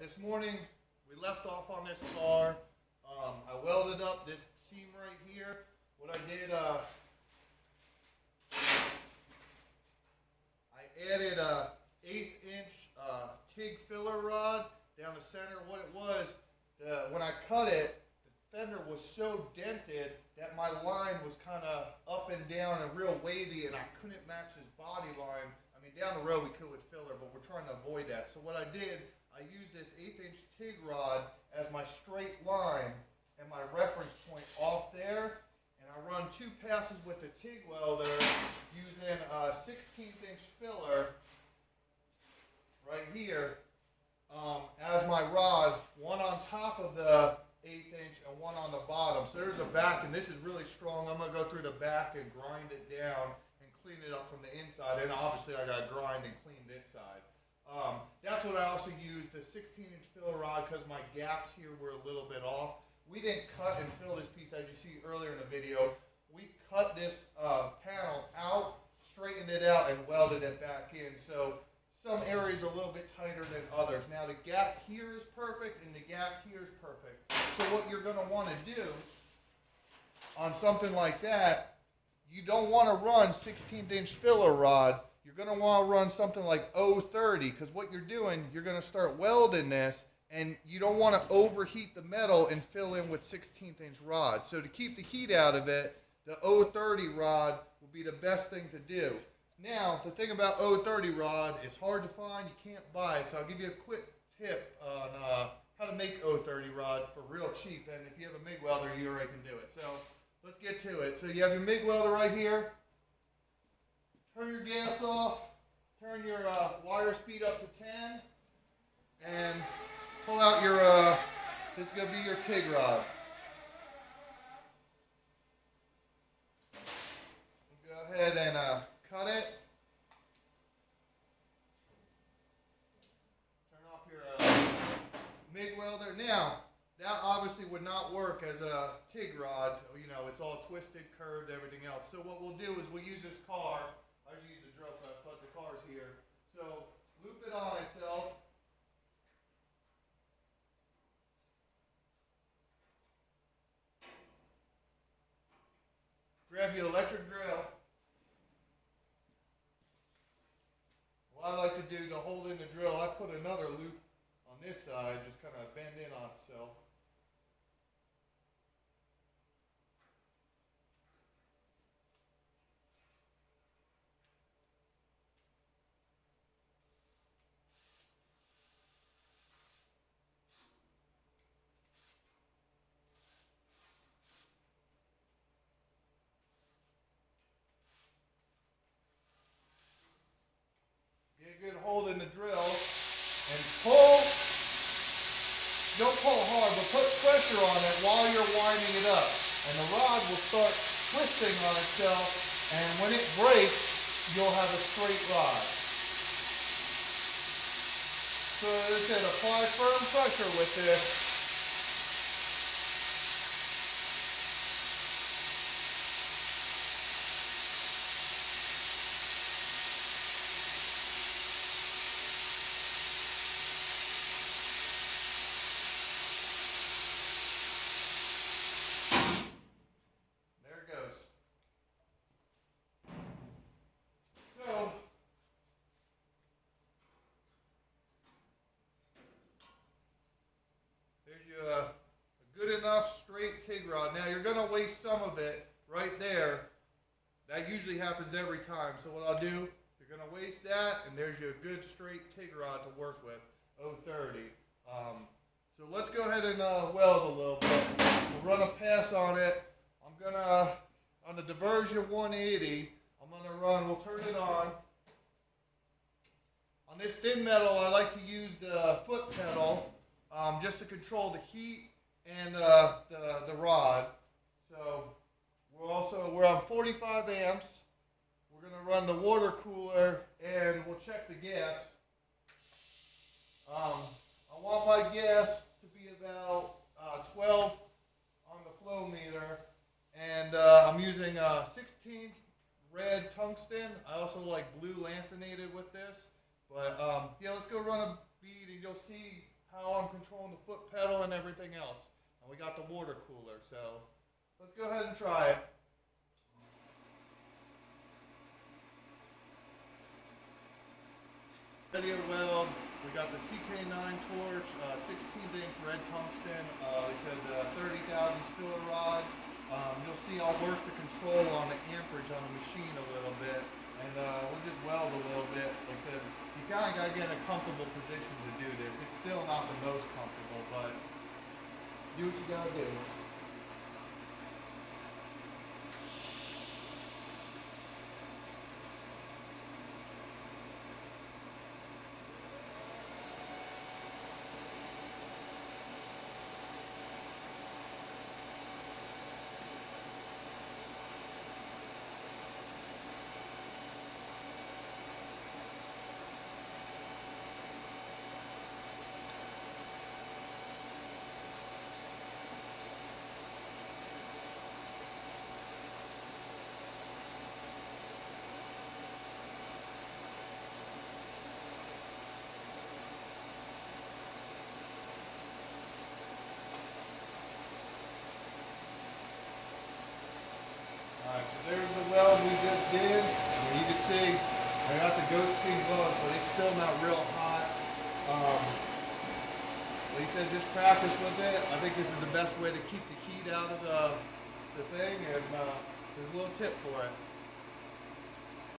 this morning we left off on this car. I welded up this seam right here. What I did, I added a 1/8-inch TIG filler rod down the center. What it was, when I cut it, the fender was so dented that my line was kind of up and down and real wavy, and I couldn't match his body line. I mean, down the road we could with filler, but we're trying to avoid that. So what I did, I used this 1/8-inch TIG rod as my straight line and my reference point off there, and I run 2 passes with the TIG welder using a 1/16-inch filler right here as my rod, one on top of the 1/8-inch and one on the bottom. So there's a back, and this is really strong. I'm going to go through the back and grind it down and clean it up from the inside, and obviously I got to grind and clean this side. That's what I also used, the 16-inch filler rod, because my gaps here were a little bit off. We didn't cut and fill this piece as you see earlier in the video. We cut this panel out, straightened it out, and welded it back in. So some areas are a little bit tighter than others. Now the gap here is perfect, and the gap here is perfect. So what you're going to want to do on something like that, you don't want to run 16-inch filler rod. You're going to want to run something like 030, because what you're doing, you're going to start welding this, and you don't want to overheat the metal and fill in with 16-inch rod. So to keep the heat out of it, the 030 rod will be the best thing to do. Now, the thing about 030 rod, it's hard to find, you can't buy it, so I'll give you a quick tip on how to make 030 rod for real cheap, and if you have a MIG welder, you already can do it. So let's get to it. So you have your MIG welder right here. Turn your gas off, turn your wire speed up to 10, and pull out your, this is going to be your TIG rod. Go ahead and cut it. Turn off your MIG welder. Now, that obviously would not work as a TIG rod. You know, it's all twisted, curved, everything else. So what we'll do is we'll use this car. I usually use the drill, but the car's here. So loop it on itself. Grab your electric drill. What I like to do to hold in the drill, I put another loop on this side, just kind of bend in on itself. Get a good hold in the drill and pull. Don't pull hard, but put pressure on it while you're winding it up. And the rod will start twisting on itself, and when it breaks, you'll have a straight rod. So as I said, apply firm pressure with this. A good enough straight TIG rod. Now you're going to waste some of it right there. That usually happens every time. So what I'll do, you're going to waste that, and there's your good straight TIG rod to work with, 030. So let's go ahead and weld a little bit. We'll run a pass on it. I'm going to, on the diversion 180, I'm going to run, we'll turn it on. On this thin metal, I like to use the foot pedal. Just to control the heat and the rod. So we're on 45 amps. We're going to run the water cooler and we'll check the gas. I want my gas to be about 12 on the flow meter, and I'm using 16 red tungsten. I also like blue lanthanated with this. But yeah, let's go run a bead and you'll see how I'm controlling the foot pedal and everything else. And we got the water cooler, so let's go ahead and try it. Ready to weld. We got the CK9 torch, 16-inch red tungsten. They said 30,000 filler rod. You'll see I'll work the control on the amperage on the machine a little bit, and we'll just weld a little bit. Like I said, you kind of got to get in a comfortable position to do this. It's still not the most comfortable, but do what you got to do. Alright, so there's the weld we just did. And you can see I got the goat skin gloves, but it's still not real hot. Like I said, just practice with it. I think this is the best way to keep the heat out of the thing, and there's a little tip for it.